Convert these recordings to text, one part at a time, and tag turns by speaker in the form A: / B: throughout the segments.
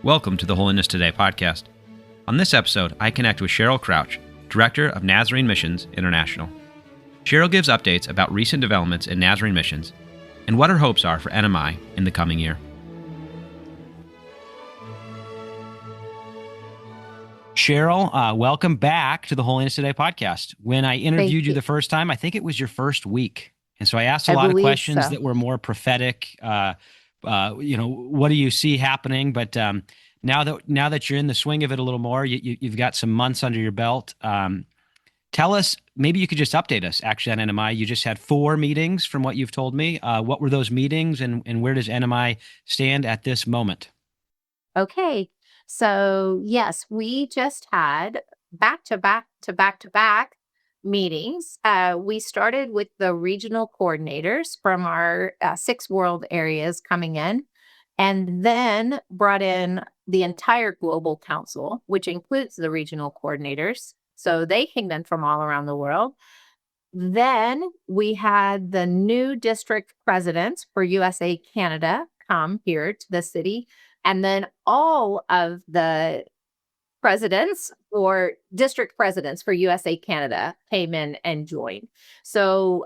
A: Welcome to the Holiness Today podcast. On this episode, I connect with Cheryl Crouch, Director of Nazarene Missions International. Cheryl gives updates about recent developments in Nazarene Missions and what her hopes are for NMI in the coming year. Cheryl, welcome back to the Holiness Today podcast. When I interviewed you the first time, I think it was your first week. And so I asked a lot of questions that were more prophetic. What do you see happening? But now that you're in the swing of it a little more, you've got some months under your belt. Tell us, maybe you could just update us actually on NMI. You just had 4 meetings from what you've told me. What were those meetings and where does NMI stand at this moment?
B: Okay. So yes, we just had back-to-back meetings. We started with the regional coordinators from our 6 world areas coming in, and then brought in the entire global council, which includes the regional coordinators. So they came in from all around the world. Then we had the new district presidents for USA Canada come here to the city. And then all of the presidents or district presidents for USA Canada came in and joined. So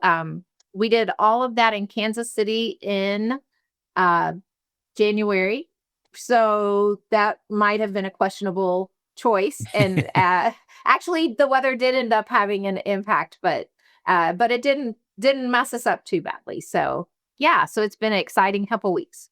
B: we did all of that in Kansas City in January. So that might have been a questionable choice. And actually, the weather did end up having an impact, but it didn't mess us up too badly. So yeah, so it's been an exciting couple weeks.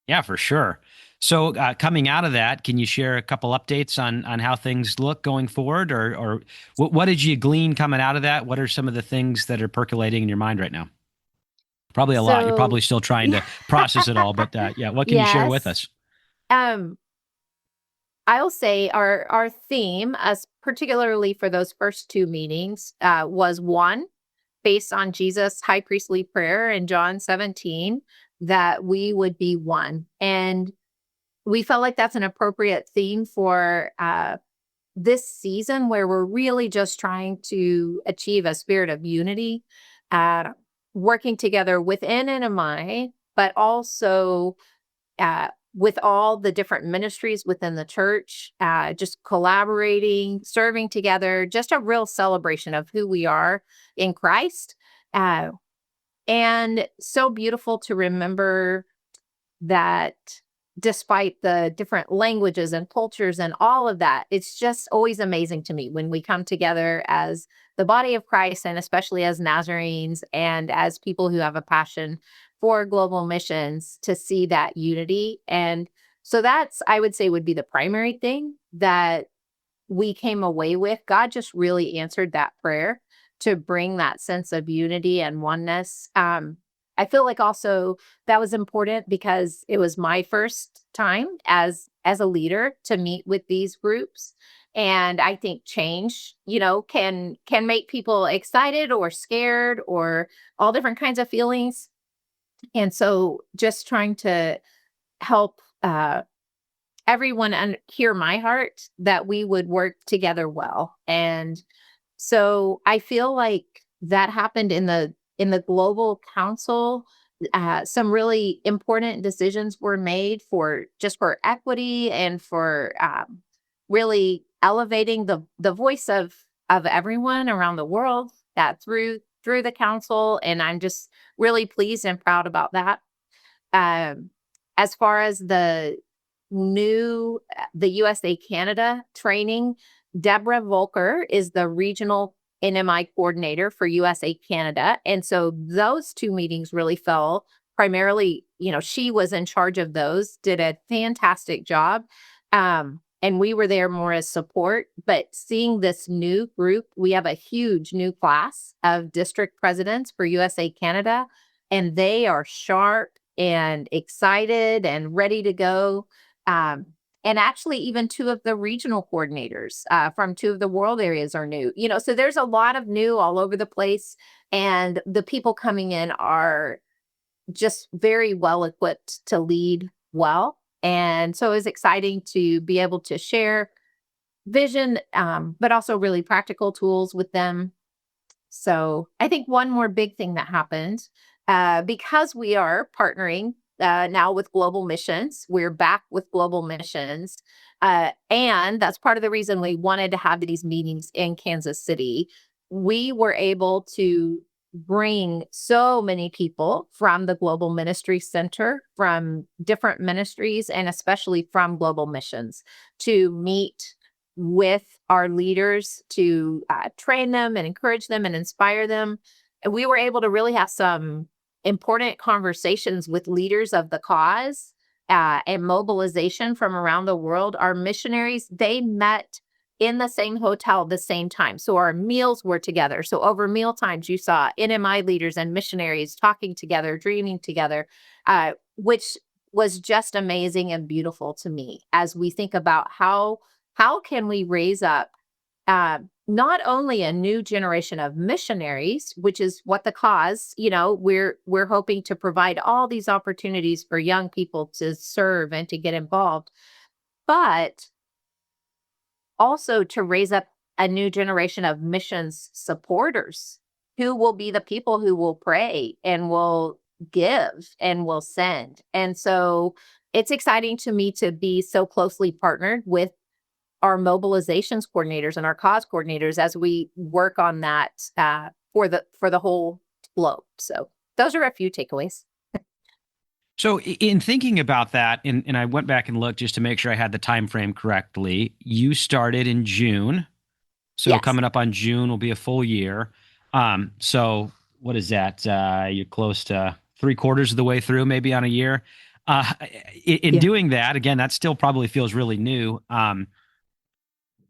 A: Yeah, for sure. So coming out of that, can you share a couple updates on how things look going forward, or what did you glean coming out of that? What are some of the things that are percolating in your mind right now? Probably a lot. You're probably still trying to process it all, but what can you share with us?
B: I'll say our theme, particularly for those first 2 meetings, was one, based on Jesus' high priestly prayer in John 17, that we would be one. And we felt like that's an appropriate theme for this season, where we're really just trying to achieve a spirit of unity, working together within NMI, but also with all the different ministries within the church, just collaborating, serving together, just a real celebration of who we are in Christ. And so beautiful to remember that despite the different languages and cultures and all of that, it's just always amazing to me when we come together as the body of Christ, and especially as Nazarenes and as people who have a passion for global missions, to see that unity. And so that's, I would say, would be the primary thing that we came away with. God just really answered that prayer to bring that sense of unity and oneness. I feel like also that was important because it was my first time as a leader to meet with these groups. And I think change, can make people excited or scared or all different kinds of feelings. And so just trying to help everyone hear my heart, that we would work together well. And so I feel like that happened in the global council. Some really important decisions were made for equity and for really elevating the voice of everyone around the world, that through the council. And I'm just really pleased and proud about that. As far as the USA Canada training, Deborah Volker is the regional NMI coordinator for USA Canada. And so those 2 meetings really fell primarily, she was in charge of those, did a fantastic job. And we were there more as support. But seeing this new group, we have a huge new class of district presidents for USA Canada, and they are sharp and excited and ready to go. And actually, even 2 of the regional coordinators from 2 of the world areas are new. So there's a lot of new all over the place. And the people coming in are just very well equipped to lead well. And so it's exciting to be able to share vision, but also really practical tools with them. So I think one more big thing that happened, because we are partnering now with Global Missions. We're back with Global Missions. And that's part of the reason we wanted to have these meetings in Kansas City. We were able to bring so many people from the Global Ministry Center, from different ministries, and especially from Global Missions to meet with our leaders to train them and encourage them and inspire them. And we were able to really have some important conversations with leaders of the cause and mobilization from around the world. Our missionaries, they met in the same hotel the same time. So our meals were together. So over meal times, you saw NMI leaders and missionaries talking together, dreaming together, which was just amazing and beautiful to me as we think about how can we raise up not only a new generation of missionaries, which is what the cause, we're hoping to provide all these opportunities for young people to serve and to get involved, but also to raise up a new generation of missions supporters who will be the people who will pray and will give and will send. And so it's exciting to me to be so closely partnered with our mobilizations coordinators and our cause coordinators as we work on that for the whole globe. So those are a few takeaways.
A: So in thinking about that, and I went back and looked just to make sure I had the time frame correctly. You started in June. So
B: yes.
A: Coming up on June will be a full year. So what is that? You're close to 3/4 of the way through, maybe on a year. In doing that, again, that still probably feels really new.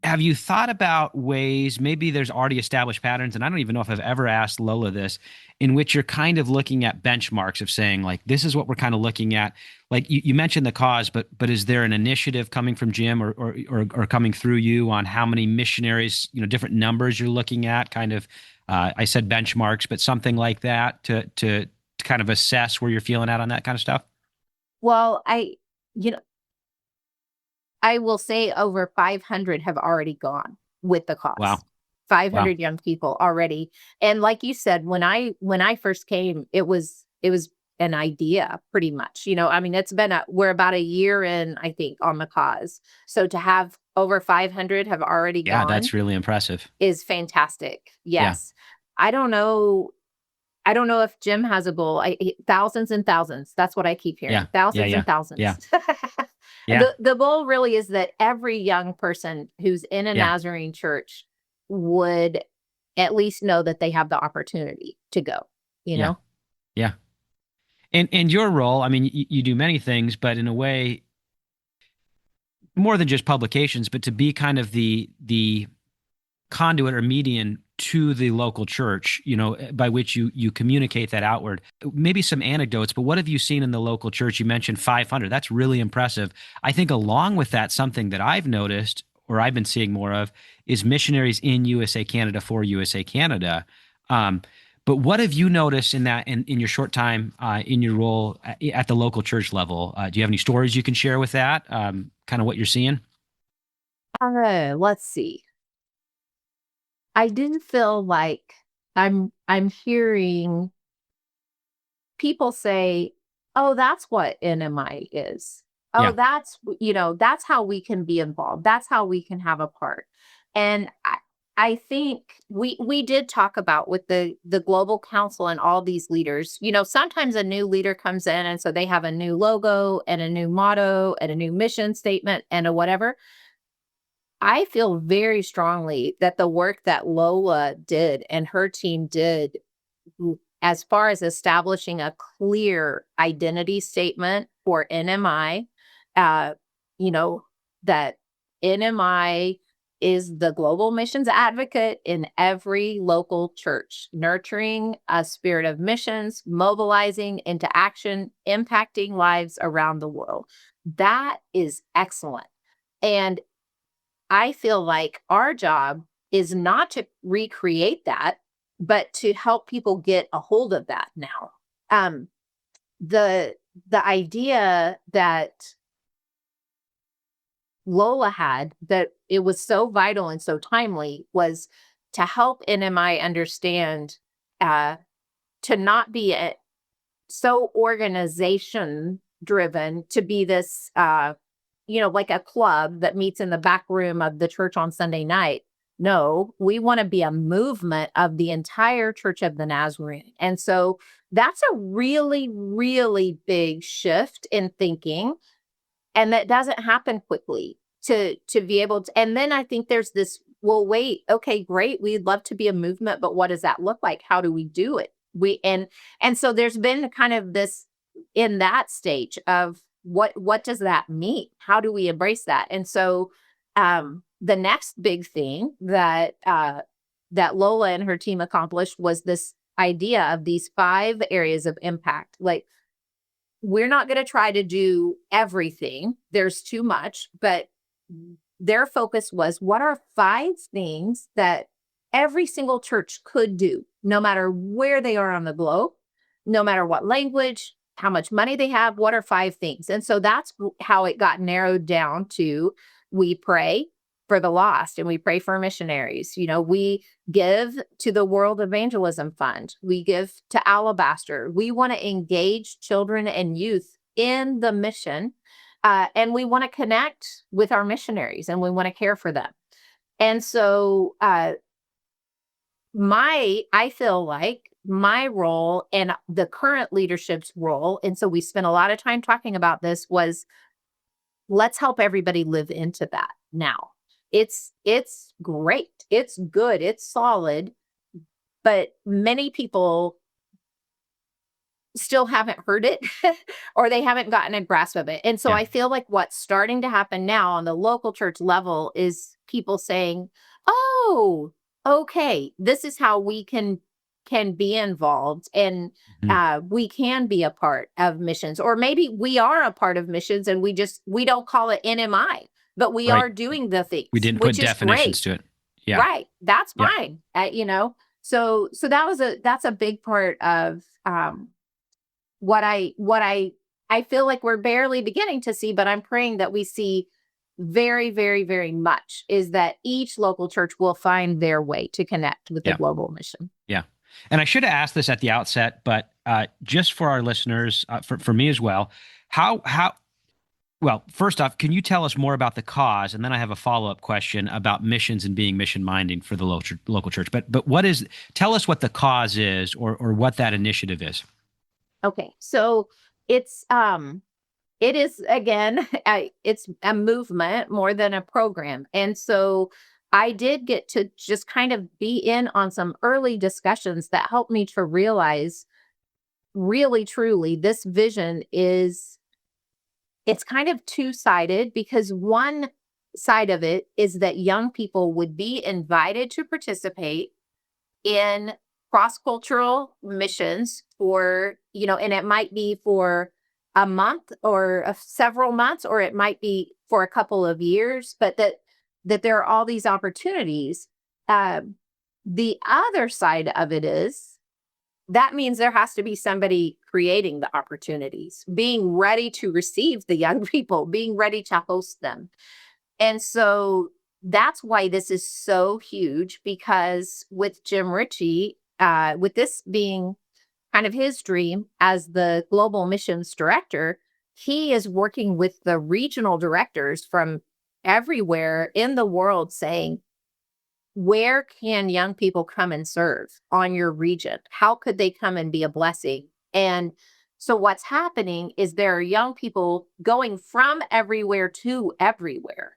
A: Have you thought about ways, maybe there's already established patterns, and I don't even know if I've ever asked Lola this, in which you're kind of looking at benchmarks of saying, like, this is what we're kind of looking at. Like you mentioned the cause, but is there an initiative coming from Jim or coming through you on how many missionaries, different numbers you're looking at, kind of, I said benchmarks, but something like that to kind of assess where you're feeling at on that kind of stuff?
B: Well, I will say over 500 have already gone with the cause.
A: Wow.
B: 500 young people already. And like you said, when I first came, it was an idea pretty much. We're about a year in, I think, on the cause. So to have over 500 have already gone.
A: Yeah, that's really impressive.
B: Is fantastic. Yes. Yeah. I don't know if Jim has a goal. Thousands and thousands. That's what I keep hearing.
A: Yeah.
B: Thousands and thousands.
A: Yeah. Yeah.
B: The goal really is that every young person who's in a Nazarene church would at least know that they have the opportunity to go, know?
A: Yeah. And your role, I mean, you do many things, but in a way, more than just publications, but to be kind of the conduit or median to the local church, by which you communicate that outward. Maybe some anecdotes, but what have you seen in the local church? You mentioned 500. That's really impressive. I think along with that, something that I've noticed or I've been seeing more of is missionaries in USA Canada for USA Canada. But what have you noticed in that in your short time in your role at the local church level? Do you have any stories you can share with that? Kind of what you're seeing?
B: Let's see. I didn't feel like I'm hearing people say, "Oh, that's what NMI is. Oh, that's how we can be involved. That's how we can have a part." And I think we did talk about with the global council and all these leaders, sometimes a new leader comes in and so they have a new logo and a new motto and a new mission statement and a whatever. I feel very strongly that the work that Lola did and her team did as far as establishing a clear identity statement for NMI, that NMI is the global missions advocate in every local church, nurturing a spirit of missions, mobilizing into action, impacting lives around the world. That is excellent. And I feel like our job is not to recreate that, but to help people get a hold of that now. The idea that Lola had, that it was so vital and so timely, was to help NMI understand to not be so organization driven to be this, like a club that meets in the back room of the church on Sunday night. No, we want to be a movement of the entire Church of the Nazarene. And so that's a really, really big shift in thinking. And that doesn't happen quickly to be able to. And then I think there's this, well, wait, okay, great. We'd love to be a movement, but what does that look like? How do we do it? And so there's been kind of this in that stage of what does that mean? How do we embrace that? And so the next big thing that Lola and her team accomplished was this idea of these 5 areas of impact. Like, we're not going to try to do everything. There's too much, but their focus was, what are 5 things that every single church could do, no matter where they are on the globe, no matter what language, how much money they have, what are 5 things? And so that's how it got narrowed down to, we pray for the lost and we pray for missionaries. We give to the World Evangelism Fund. We give to Alabaster. We want to engage children and youth in the mission. And we want to connect with our missionaries and we want to care for them. And so I feel like my role and the current leadership's role, and so we spent a lot of time talking about this, was let's help everybody live into that now. It's great. It's good. It's solid. But many people still haven't heard it or they haven't gotten a grasp of it. And so I feel like what's starting to happen now on the local church level is people saying, oh, okay, this is how we can be involved and we can be a part of missions, or maybe we are a part of missions and we don't call it NMI, but we are doing the things.
A: We didn't put definitions to it. Yeah.
B: Right. That's fine. So that's a big part of what I feel like we're barely beginning to see, but I'm praying that we see very, very, very much, is that each local church will find their way to connect with the global mission.
A: Yeah. And I should have asked this at the outset, but just for our listeners, for me as well, well, first off, can you tell us more about the cause? And then I have a follow-up question about missions and being mission-minding for the local church. But tell us what the cause is, or what that initiative is.
B: Okay. So it is, again, it's a movement more than a program. And so I did get to just kind of be in on some early discussions that helped me to realize, really, truly, this vision it's kind of two-sided, because one side of it is that young people would be invited to participate in cross-cultural missions for, and it might be for a month or several months, or it might be for a couple of years, but that there are all these opportunities. The other side of it is, that means there has to be somebody creating the opportunities, being ready to receive the young people, being ready to host them. And so that's why this is so huge, because with Jim Ritchie, with this being kind of his dream as the global missions director, he is working with the regional directors from everywhere in the world, saying, where can young people come and serve on your region? How could they come and be a blessing? And so what's happening is there are young people going from everywhere to everywhere,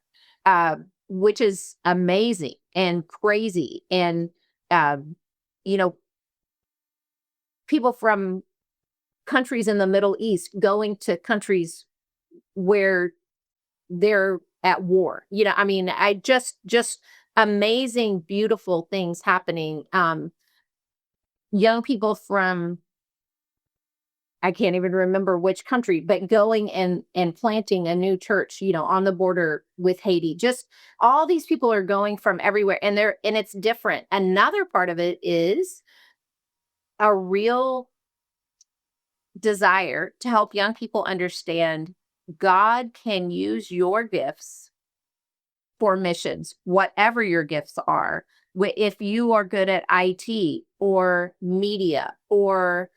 B: which is amazing and crazy. And, people from countries in the Middle East going to countries where they're at war. I just amazing, beautiful things happening. Young people from, I can't even remember which country, but going and planting a new church, on the border with Haiti. Just all these people are going from everywhere, and it's different. Another part of it is a real desire to help young people understand God can use your gifts for missions, whatever your gifts are. If you are good at IT or media or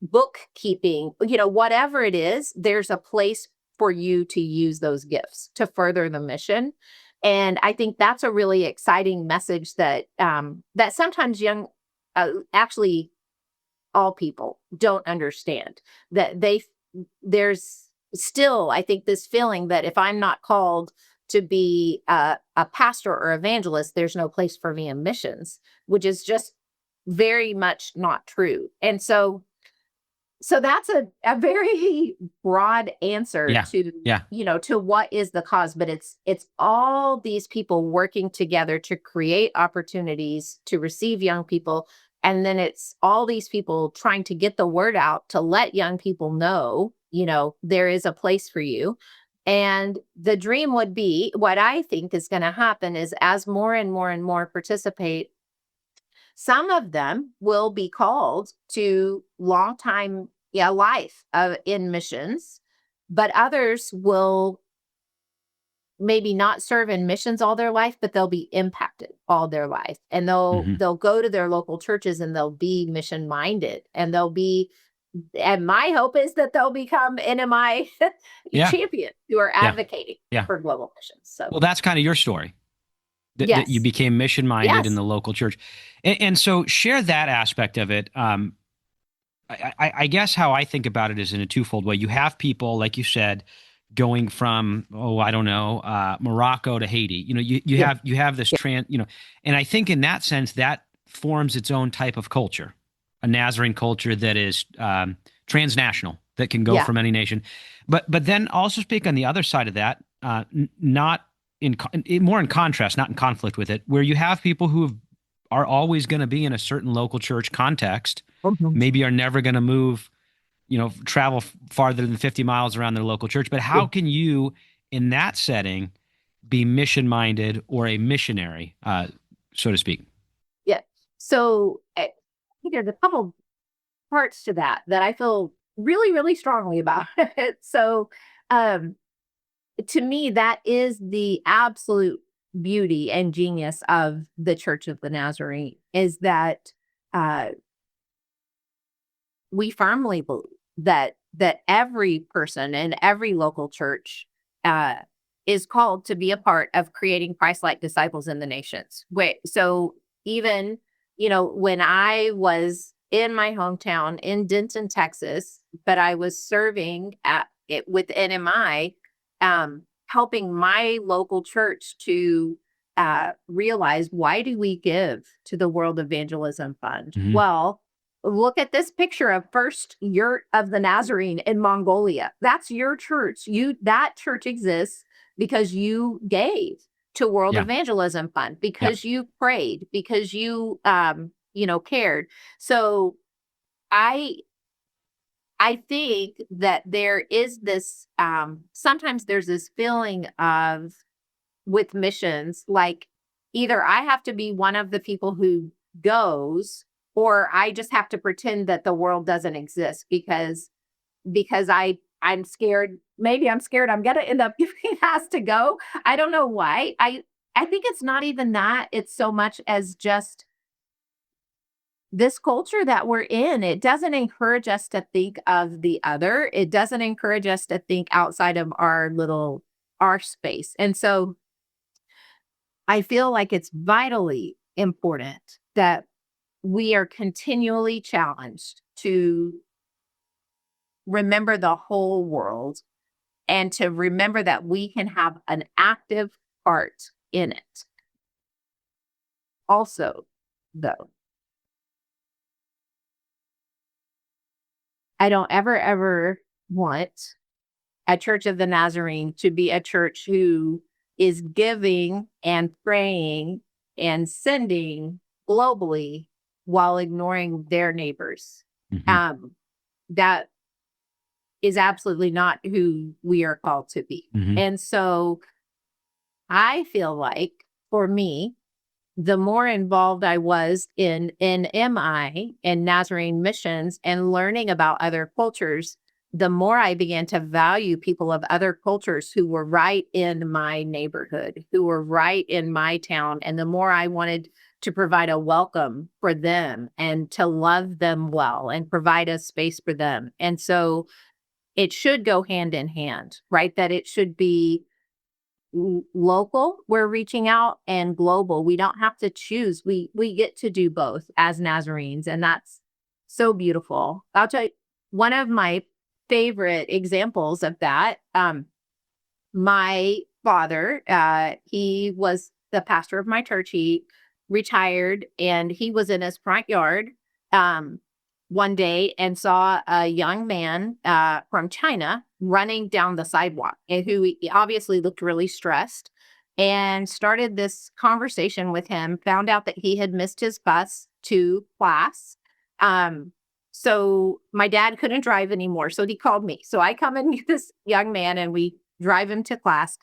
B: bookkeeping, whatever it is, there's a place for you to use those gifts to further the mission. And I think that's a really exciting message that that sometimes actually all people don't understand, that there's still, I think, this feeling that if I'm not called to be a pastor or evangelist, there's no place for me in missions, which is just very much not true. And so that's a very broad answer to what is the cause, but it's all these people working together to create opportunities to receive young people. And then it's all these people trying to get the word out to let young people know, there is a place for you. And the dream would be, what I think is going to happen is, as more and more and more participate, some of them will be called to long time life in missions, but others will maybe not serve in missions all their life, but they'll be impacted all their life, and they'll go to their local churches and they'll be mission minded, and and my hope is that they'll become NMI champions who are advocating for global missions. So,
A: well, that's kind of your story. That you became mission minded in the local church, and so share that aspect of it. I guess how I think about it is in a twofold way. You have people, like you said, going from, Morocco to Haiti. You have this and I think in that sense that forms its own type of culture, a Nazarene culture that is transnational, that can go from any nation. But then also speak on the other side of that, not more in contrast, not in conflict with it, where you have people who are always going to be in a certain local church context, maybe are never going to move, travel farther than 50 miles around their local church. But how can you, in that setting, be mission-minded or a missionary, so to speak?
B: Yeah. So I think there's a couple parts to that I feel really, really strongly about. So to me, that is the absolute beauty and genius of the Church of the Nazarene, is that we firmly believe that every person in every local church is called to be a part of creating Christ-like disciples in the nations. So even, when I was in my hometown in Denton, Texas, but I was serving with NMI, helping my local church to realize, why do we give to the World Evangelism Fund? Mm-hmm. Well, look at this picture of First Yurt of the Nazarene in Mongolia. That's your church. That church exists because you gave to World Evangelism Fund, because you prayed, because you cared. So I think that there is this, sometimes there's this feeling of, with missions, like either I have to be one of the people who goes, or I just have to pretend that the world doesn't exist because I'm scared. Maybe I'm scared I'm going to end up being asked to go. I don't know why. I think it's not even that. It's so much as just this culture that we're in. It doesn't encourage us to think of the other. It doesn't encourage us to think outside of our space. And so I feel like it's vitally important that we are continually challenged to remember the whole world, and to remember that we can have an active part in it. Also, though, I don't ever want a Church of the Nazarene to be a church who is giving and praying and sending globally while ignoring their neighbors. Mm-hmm. That is absolutely not who we are called to be. Mm-hmm. And so I feel like, for me, the more involved I was in MI and Nazarene missions and learning about other cultures, the more I began to value people of other cultures who were right in my neighborhood, who were right in my town. And the more I wanted to provide a welcome for them and to love them well and provide a space for them. And so it should go hand in hand, right? That it should be local, we're reaching out, and global. We don't have to choose. We get to do both as Nazarenes, and that's so beautiful. I'll tell you one of my favorite examples of that. My father, he was the pastor of my church. He retired, and he was in his front yard one day and saw a young man from China running down the sidewalk, and who obviously looked really stressed, and started this conversation with him, found out that he had missed his bus to class. So my dad couldn't drive anymore, so he called me. So I come and get this young man, and we drive him to class.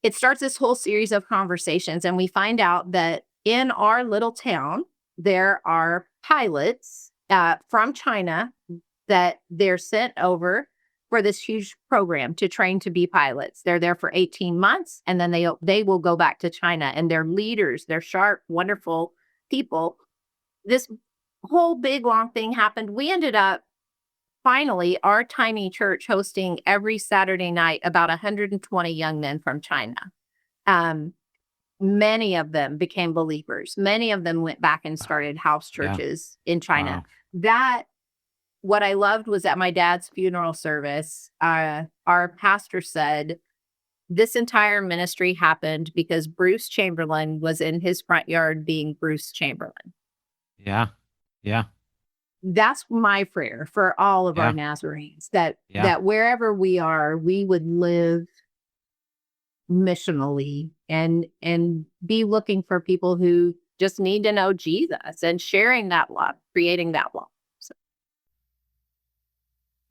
B: It starts this whole series of conversations, and we find out that in our little town, there are pilots from China that they're sent over for this huge program to train to be pilots. They're there for 18 months, and then they will go back to China, and they're leaders. They're sharp, wonderful people. This whole big, long thing happened. We ended up, finally, our tiny church hosting every Saturday night about 120 young men from China. Many of them became believers. Many of them went back and started house churches in China. Wow. What I loved was at my dad's funeral service, our pastor said, this entire ministry happened because Bruce Chamberlain was in his front yard being Bruce Chamberlain.
A: Yeah. Yeah.
B: That's my prayer for all of our Nazarenes, that wherever we are, we would live missionally and be looking for people who just need to know Jesus and sharing that love, creating that love. So.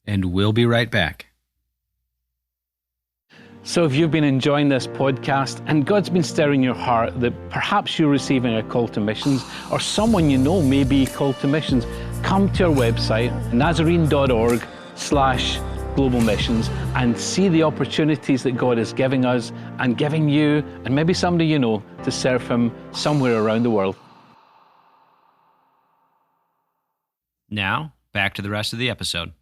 A: And we'll be right back.
C: So if you've been enjoying this podcast and God's been stirring your heart that perhaps you're receiving a call to missions, or someone you know may be called to missions, come to our website, nazarene.org/global missions, and see the opportunities that God is giving us and giving you, and maybe somebody you know, to serve Him somewhere around the world.
A: Now, back to the rest of the episode.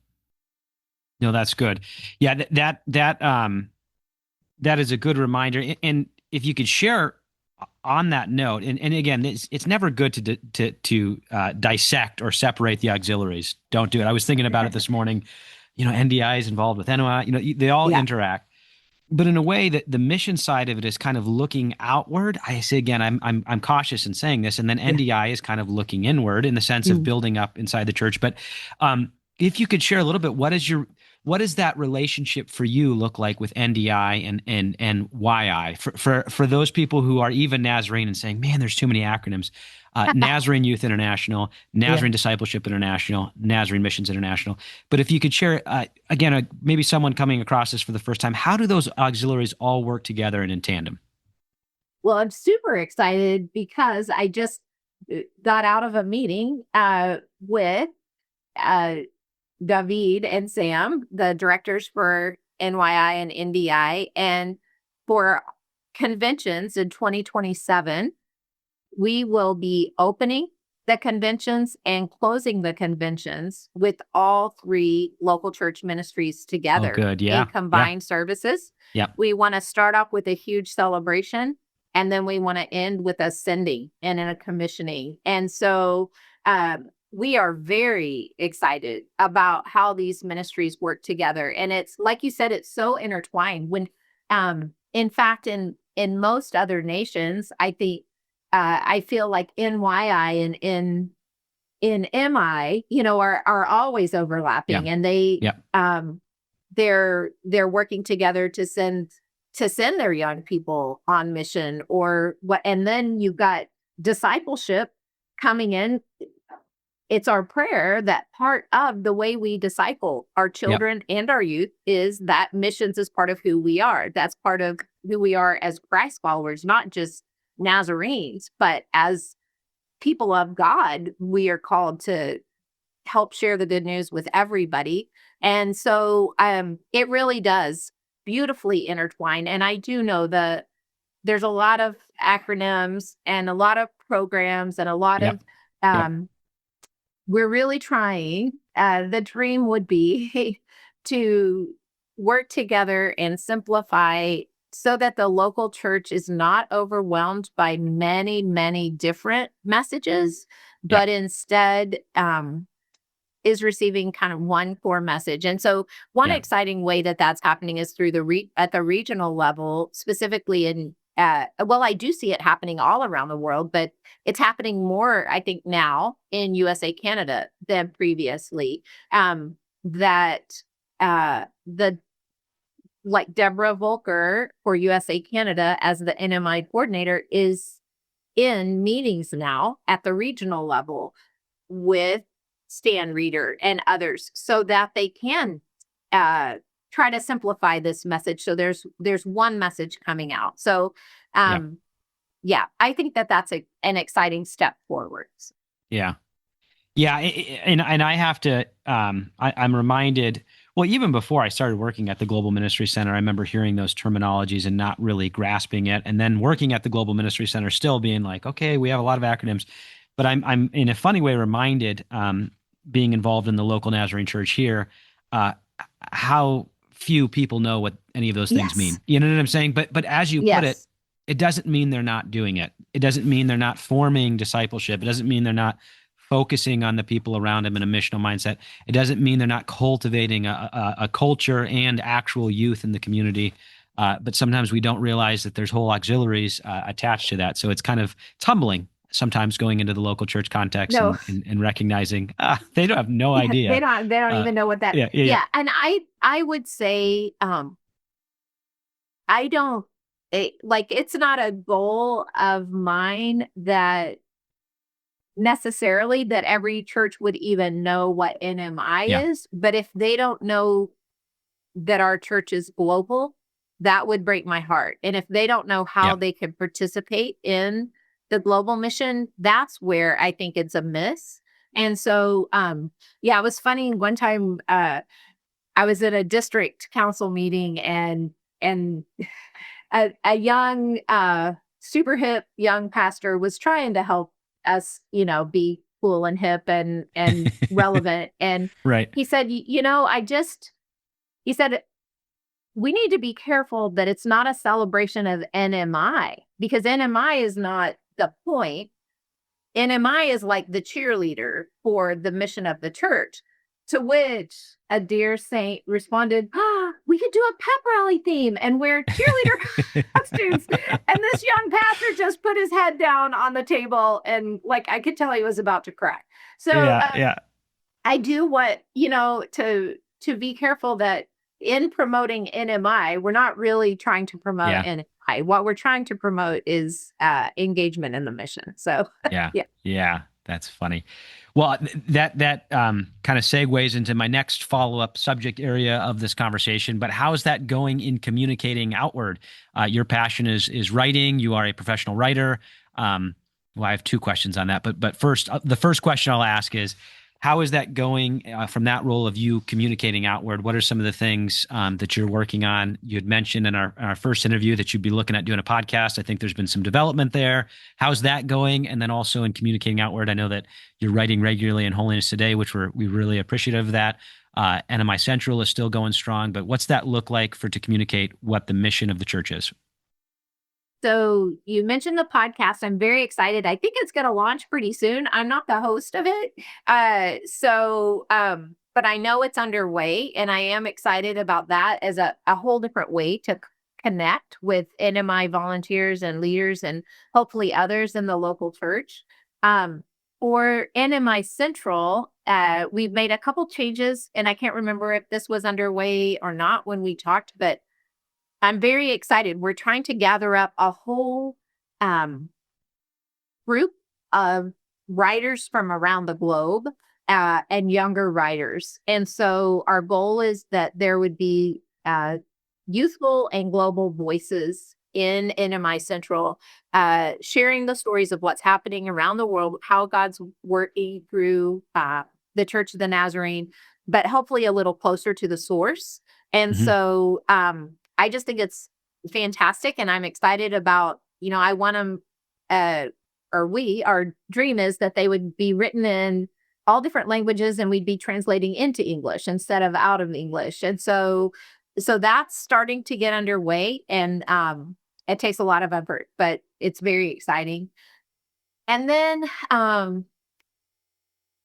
A: No, that's good. Yeah, that is a good reminder. And if you could share on that note, and again, it's never good to dissect or separate the auxiliaries. Don't do it. I was thinking about it this morning. NDI is involved with NOI. They all interact. But in a way that the mission side of it is kind of looking outward. I say again, I'm cautious in saying this, and then NDI is kind of looking inward in the sense of building up inside the church. But if you could share a little bit, what does that relationship for you look like with NDI and YI for those people who are even Nazarene and saying, man, there's too many acronyms? Nazarene Youth International, Nazarene Discipleship International, Nazarene Missions International. But if you could share, again, maybe someone coming across this for the first time, how do those auxiliaries all work together and in tandem?
B: Well, I'm super excited because I just got out of a meeting with David and Sam, the directors for NYI and NDI, and for conventions in 2027, we will be opening the conventions and closing the conventions with all three local church ministries together in combined services. We want to start off with a huge celebration, and then we want to end with a sending and in a commissioning. And so we are very excited about how these ministries work together. And it's, like you said, it's so intertwined. When, in fact, in most other nations, I think, I feel like NYI and in MI, are always overlapping, and they're working together to send their young people on mission or what. And then you've got discipleship coming in. It's our prayer that part of the way we disciple our children and our youth is that missions is part of who we are. That's part of who we are as Christ followers, not just Nazarenes, but as people of God, we are called to help share the good news with everybody. And so it really does beautifully intertwine. And I do know that there's a lot of acronyms and a lot of programs and a lot
A: Yep.
B: of, we're really trying. The dream would be to work together and simplify so that the local church is not overwhelmed by many, many different messages, but instead is receiving kind of one core message. And so one exciting way that that's happening is through at the regional level, specifically in, well, I do see it happening all around the world, but it's happening more, I think, now in USA, Canada than previously. That like Deborah Volker for USA Canada as the NMI coordinator is in meetings now at the regional level with Stan Reeder and others so that they can try to simplify this message. So there's one message coming out. So I think that that's an exciting step forwards.
A: Yeah. Yeah. And I have to, I'm reminded, well, even before I started working at the Global Ministry Center, I remember hearing those terminologies and not really grasping it. And then working at the Global Ministry Center, still being like, okay, we have a lot of acronyms, but I'm in a funny way reminded, being involved in the local Nazarene church here, how few people know what any of those things mean. You know what I'm saying? But as you put it, it doesn't mean they're not doing it. It doesn't mean they're not forming discipleship. It doesn't mean they're not focusing on the people around them in a missional mindset. It doesn't mean they're not cultivating a culture and actual youth in the community. But sometimes we don't realize that there's whole auxiliaries attached to that. So it's humbling sometimes going into the local church context and recognizing they don't have no idea.
B: They don't even know what that. Yeah. And I would say it's not a goal of mine that necessarily that every church would even know what NMI is, but if they don't know that our church is global, that would break my heart. And if they don't know how they can participate in the global mission, that's where I think it's a miss. And so, it was funny. One time, I was at a district council meeting and a young, super hip young pastor was trying to help us, be cool and hip and relevant. And he said, he said, we need to be careful that it's not a celebration of NMI, because NMI is not the point. NMI is like the cheerleader for the mission of the church. To which a dear saint responded, we could do a pep rally theme and wear cheerleader costumes. And this young pastor just put his head down on the table and I could tell he was about to cry. So I do want, to be careful that in promoting NMI, we're not really trying to promote NMI. What we're trying to promote is engagement in the mission. So
A: yeah, that's funny. Well, that kind of segues into my next follow-up subject area of this conversation. But how is that going in communicating outward? Your passion is writing. You are a professional writer. I have two questions on that. But first, the first question I'll ask is, how is that going from that role of you communicating outward? What are some of the things that you're working on? You had mentioned in our first interview that you'd be looking at doing a podcast. I think there's been some development there. How's that going? And then also in communicating outward, I know that you're writing regularly in Holiness Today, which we're really appreciative of that. NMI Central is still going strong, but what's that look like to communicate what the mission of the church is?
B: So you mentioned the podcast. I'm very excited. I think it's going to launch pretty soon. I'm not the host of it. But I know it's underway, and I am excited about that as a whole different way to connect with NMI volunteers and leaders and hopefully others in the local church. For NMI Central, we've made a couple changes, and I can't remember if this was underway or not when we talked, but I'm very excited. We're trying to gather up a whole group of writers from around the globe and younger writers. And so our goal is that there would be youthful and global voices in NMI Central, sharing the stories of what's happening around the world, how God's working through the Church of the Nazarene, but hopefully a little closer to the source. And so I just think it's fantastic, and I'm excited about, I want to our dream is that they would be written in all different languages and we'd be translating into English instead of out of English. And so that's starting to get underway, and it takes a lot of effort, but it's very exciting. And then,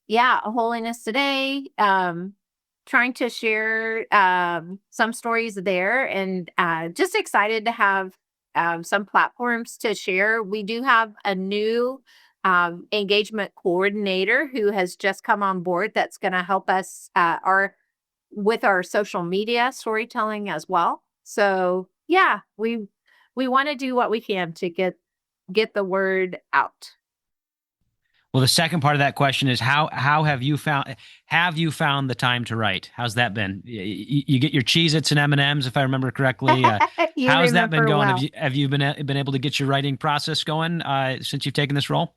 B: Holiness Today, trying to share some stories there, and just excited to have some platforms to share. We do have a new engagement coordinator who has just come on board that's going to help us with our social media storytelling as well. So yeah, we want to do what we can to get the word out.
A: Well, the second part of that question is how have you found the time to write? How's that been? You get your Cheez-Its and M&Ms, if I remember correctly. How's that been going?
B: Well.
A: Have you been able to get your writing process going since you've taken this role?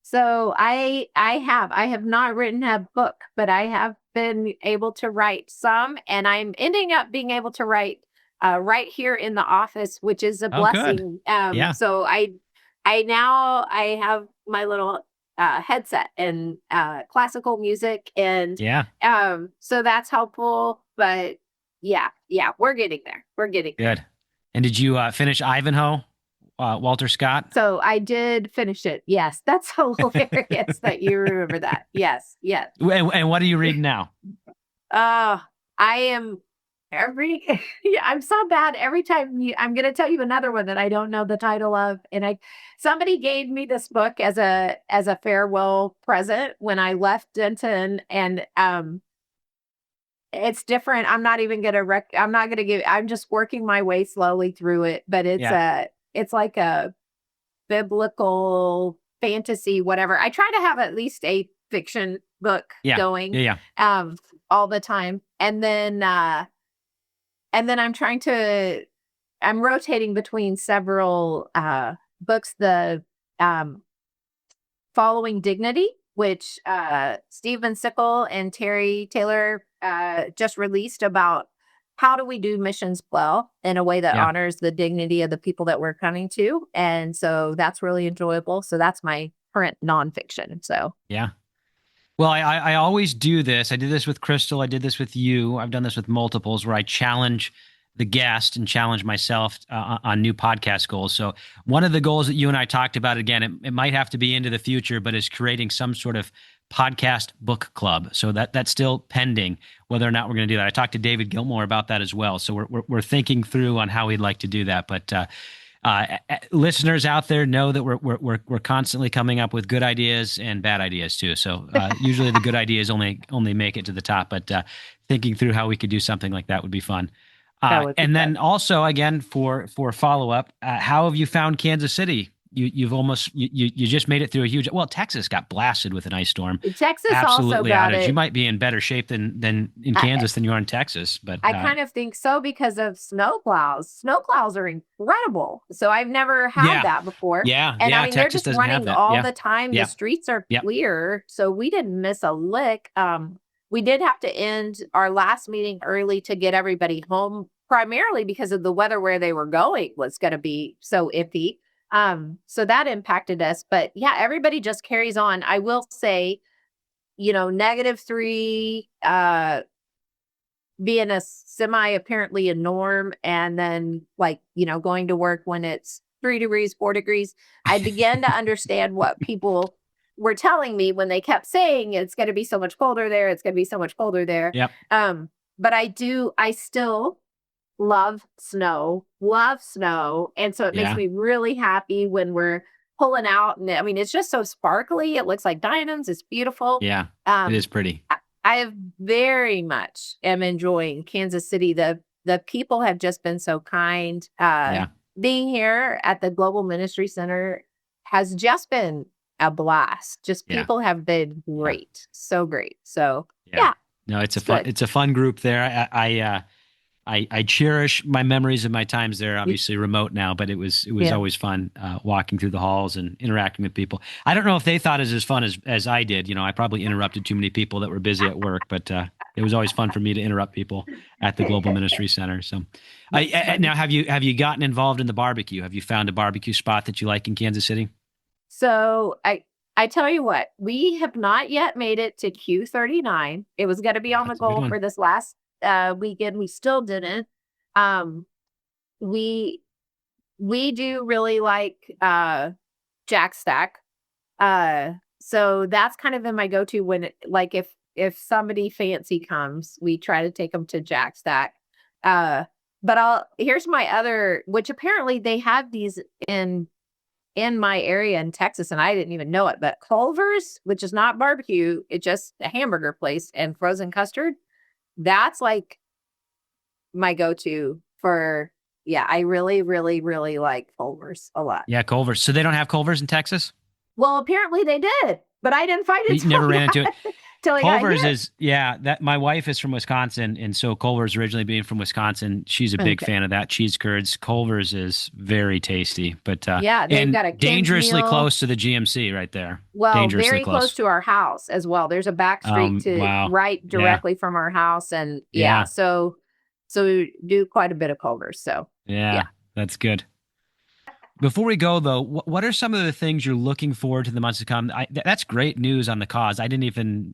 B: So I have not written a book, but I have been able to write some, and I'm ending up being able to write right here in the office, which is a blessing.
A: Yeah.
B: So I have my little headset and classical music, and so that's helpful. But yeah, we're getting there.
A: Good. And did you finish Ivanhoe, Walter Scott?
B: So I did finish it. Yes, that's hilarious that you remember that. Yes.
A: And what are you reading now?
B: I am I'm so bad every time I'm going to tell you another one that I don't know the title of. And somebody gave me this book as a farewell present when I left Denton, and it's different. I'm not even going to I'm just working my way slowly through it, but it's like a biblical fantasy, whatever. I try to have at least a fiction book going all the time. And then I'm rotating between several books. The Following Dignity, which Stephen Sickle and Terry Taylor just released, about how do we do missions well in a way that honors the dignity of the people that we're coming to. And so that's really enjoyable. So that's my current nonfiction. So
A: yeah. Well, I always do this. I did this with Crystal. I did this with you. I've done this with multiples where I challenge the guest and challenge myself on new podcast goals. So one of the goals that you and I talked about, again, it might have to be into the future, but is creating some sort of podcast book club. So that's still pending whether or not we're going to do that. I talked to David Gilmore about that as well. So we're thinking through on how we'd like to do that. But listeners out there know that we're constantly coming up with good ideas and bad ideas too. So usually the good ideas only make it to the top. But thinking through how we could do something like that would be fun. And then also, again, for follow up, how have you found Kansas City? You just made it through a huge. Well, Texas got blasted with an ice storm.
B: Texas absolutely also got it.
A: You might be in better shape than in Kansas than you are in Texas, but
B: I kind of think so because of snowplows. Snowplows are incredible. So I've never had that before.
A: Yeah,
B: and I mean
A: Texas
B: they're just running all the time.
A: Yeah.
B: The streets are clear, so we didn't miss a lick. We did have to end our last meeting early to get everybody home, primarily because of the weather where they were going was going to be so iffy. So that impacted us, but yeah, everybody just carries on. I will say, -3, being a semi apparently a norm, and then going to work when it's 3 degrees, 4 degrees. I began to understand what people were telling me when they kept saying it's going to be so much colder there. It's going to be so much colder there.
A: Yep.
B: But I still love snow. And so it makes me really happy when we're pulling out. And I mean, it's just so sparkly. It looks like diamonds. It's beautiful.
A: Yeah, it is pretty.
B: I have very much am enjoying Kansas City. The people have just been so kind. Being here at the Global Ministry Center has just been a blast. Just people have been great. So great. So
A: no, it's a fun group there. I cherish my memories of my times there, obviously remote now, but it was always fun walking through the halls and interacting with people. I don't know if they thought it was as fun as I did. I probably interrupted too many people that were busy at work, but it was always fun for me to interrupt people at the Global Ministry Center. So now have you gotten involved in the barbecue? Have you found a barbecue spot that you like in Kansas City?
B: So I tell you what, we have not yet made it to Q39. It was going to be on the goal for this last weekend. We still didn't. We do really like Jack Stack. So that's kind of in my go-to when like if somebody fancy comes, we try to take them to Jack Stack. But here's my other, which apparently they have these in my area in Texas, and I didn't even know it, but Culver's, which is not barbecue, it's just a hamburger place, and frozen custard. That's like my go-to for, I really, really, really like Culver's a lot.
A: Yeah, Culver's. So they don't have Culver's in Texas?
B: Well, apparently they did, but I didn't find it.
A: You never ran into it. Culver's
B: is,
A: that my wife is from Wisconsin. And so Culver's, originally being from Wisconsin, she's a big fan of that. Cheese curds. Culver's is very tasty, but they've got a dangerously close to the GMC right there.
B: Well, very close to our house as well. There's a back street right directly from our house. And so we do quite a bit of Culver's. So
A: yeah, that's good. Before we go, though, what are some of the things you're looking forward to the months to come? That's great news on the cause. I didn't even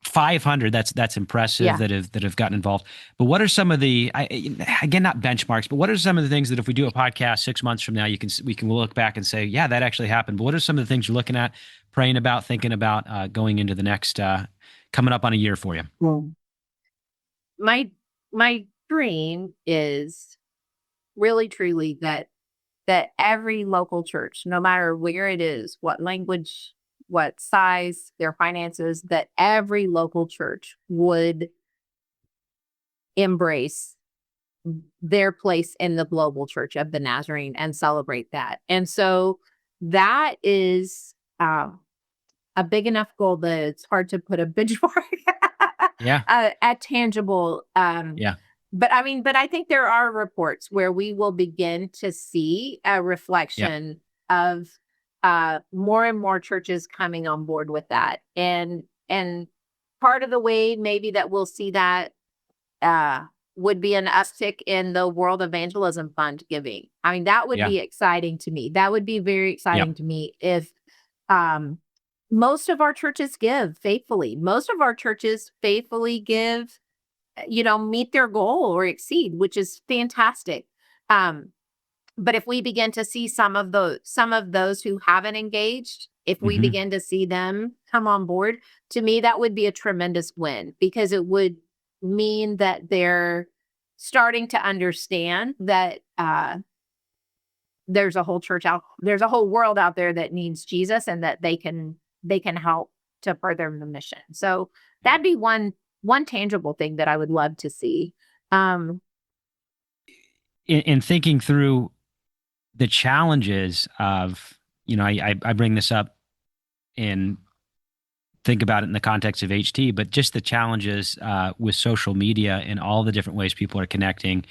A: 500. That's impressive that have gotten involved. But what are some of the again, not benchmarks, but what are some of the things that if we do a podcast 6 months from now, we can look back and say, yeah, that actually happened. But what are some of the things you're looking at, praying about, thinking about going into the next coming up on a year for you?
B: Well, my dream is really truly that every local church, no matter where it is, what language, what size, their finances, that every local church would embrace their place in the global church of the Nazarene and celebrate that. And so that is a big enough goal that it's hard to put a benchmark at tangible. But I think there are reports where we will begin to see a reflection of more and more churches coming on board with that. And part of the way maybe that we'll see that would be an uptick in the World Evangelism Fund giving. I mean, that would be exciting to me. That would be very exciting to me if most of our churches give faithfully. Most of our churches faithfully give, meet their goal or exceed, which is fantastic. But if we begin to see some of those who haven't engaged, if we begin to see them come on board, to me, that would be a tremendous win, because it would mean that they're starting to understand that there's a whole world out there that needs Jesus, and that they can help to further the mission. So that'd be one tangible thing that I would love to see.
A: In thinking through the challenges of, I bring this up and think about it in the context of HT, but just the challenges with social media and all the different ways people are connecting.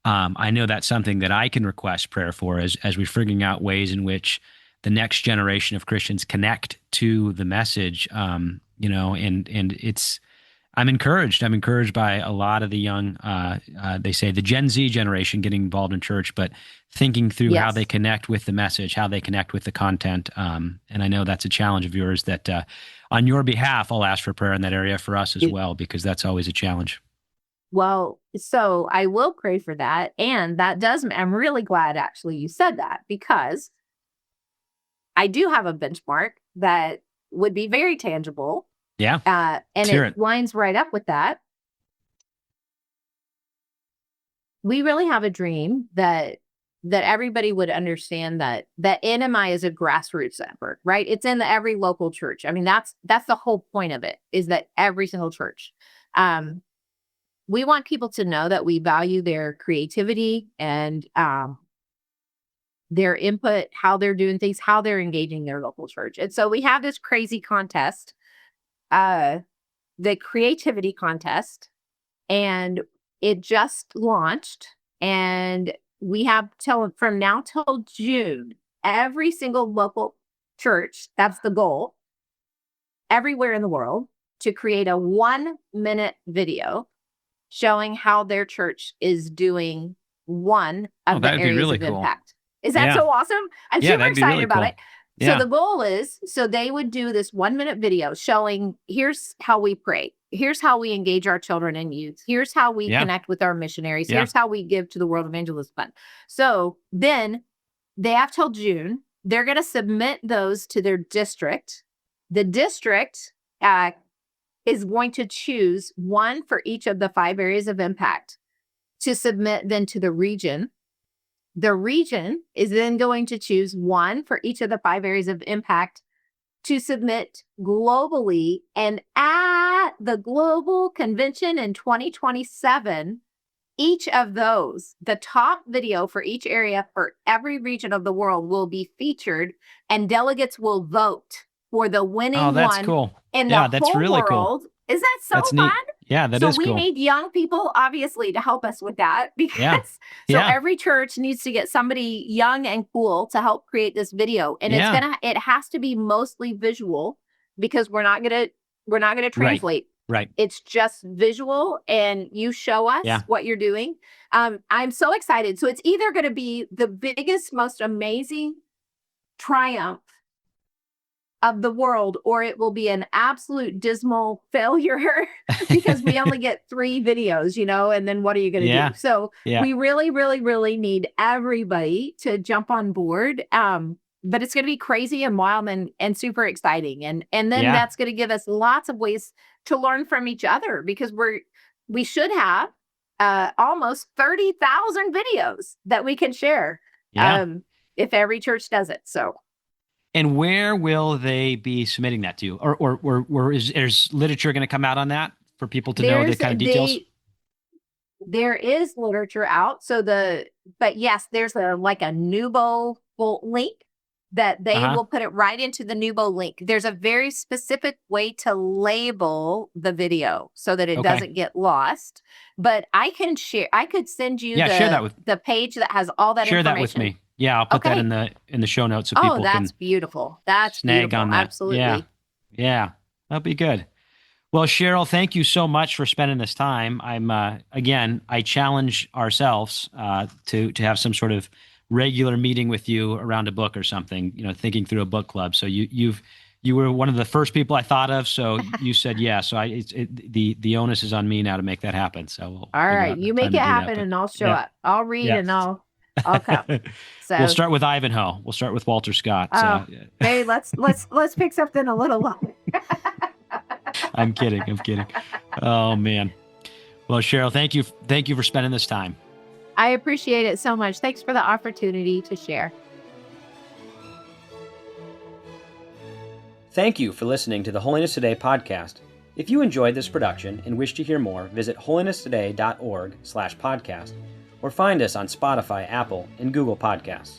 A: I know that's something that I can request prayer for as we're figuring out ways in which the next generation of Christians connect to the message, and it's, I'm encouraged by a lot of the young, they say the Gen Z generation getting involved in church, but thinking through how they connect with the message, how they connect with the content. And I know that's a challenge of yours that on your behalf, I'll ask for prayer in that area for us as well, because that's always a challenge.
B: Well, so I will pray for that. And I'm really glad actually you said that, because I do have a benchmark that would be very tangible.
A: Yeah.
B: And it lines right up with that. We really have a dream that everybody would understand that NMI is a grassroots effort, right? It's in every local church. I mean, that's the whole point of it, is that every single church. We want people to know that we value their creativity and their input, how they're doing things, how they're engaging their local church. And so we have this crazy contest, the creativity contest, and it just launched, and we have from now till June, every single local church, that's the goal, everywhere in the world, to create a 1-minute video showing how their church is doing one of the areas of impact. Is that so awesome? I'm super excited about it. So the goal is, so they would do this 1-minute video showing, here's how we pray. Here's how we engage our children and youth. Here's how we connect with our missionaries. Here's how we give to the World Evangelism Fund. So then they have till June. They're going to submit those to their district. The district is going to choose one for each of the 5 areas of impact to submit then to the region. The region is then going to choose one for each of the 5 areas of impact to submit globally. And at the global convention in 2027, each of those, the top video for each area for every region of the world will be featured, and delegates will vote for the winning one
A: cool.
B: in the whole
A: really
B: world.
A: Cool.
B: Is that so
A: that's
B: fun?
A: Neat. Yeah, that
B: so
A: is cool.
B: So we need young people, obviously, to help us with that, because every church needs to get somebody young and cool to help create this video. And it has to be mostly visual, because we're not gonna translate.
A: Right.
B: It's just visual, and you show us what you're doing. I'm so excited. So it's either going to be the biggest, most amazing triumph of the world, or it will be an absolute dismal failure because we only get 3 videos, and then what are you going to do? So we really, really, really need everybody to jump on board. But it's going to be crazy and wild and super exciting. And then that's going to give us lots of ways to learn from each other, because we should have almost 30,000 videos that we can share if every church does it. So.
A: And where will they be submitting that to? Or is literature going to come out on that for people to know the kind of details?
B: There is literature out. But yes, there's a Nubo link that they will put it right into the Nubo link. There's a very specific way to label the video so that it doesn't get lost. But I could send you the page that has all that information.
A: Share that with me. Yeah, I'll put that in the show notes so people can
B: beautiful. That's
A: snag
B: beautiful.
A: on that.
B: Absolutely.
A: Yeah, that'll be good. Well, Cheryl, thank you so much for spending this time. I challenge ourselves to have some sort of regular meeting with you around a book or something, thinking through a book club. So you were one of the first people I thought of. So you said yes. So the onus is on me now to make that happen. So
B: all right, you make it happen, and I'll show up. I'll read and I'll come. So
A: we'll start with Ivanhoe. We'll start with Walter Scott.
B: Hey, let's pick something a little longer.
A: I'm kidding. Oh man. Well, Cheryl, thank you for spending this time.
B: I appreciate it so much. Thanks for the opportunity to share.
A: Thank you for listening to the Holiness Today podcast. If you enjoyed this production and wish to hear more, visit holinesstoday.org/podcast or find us on Spotify, Apple, and Google Podcasts.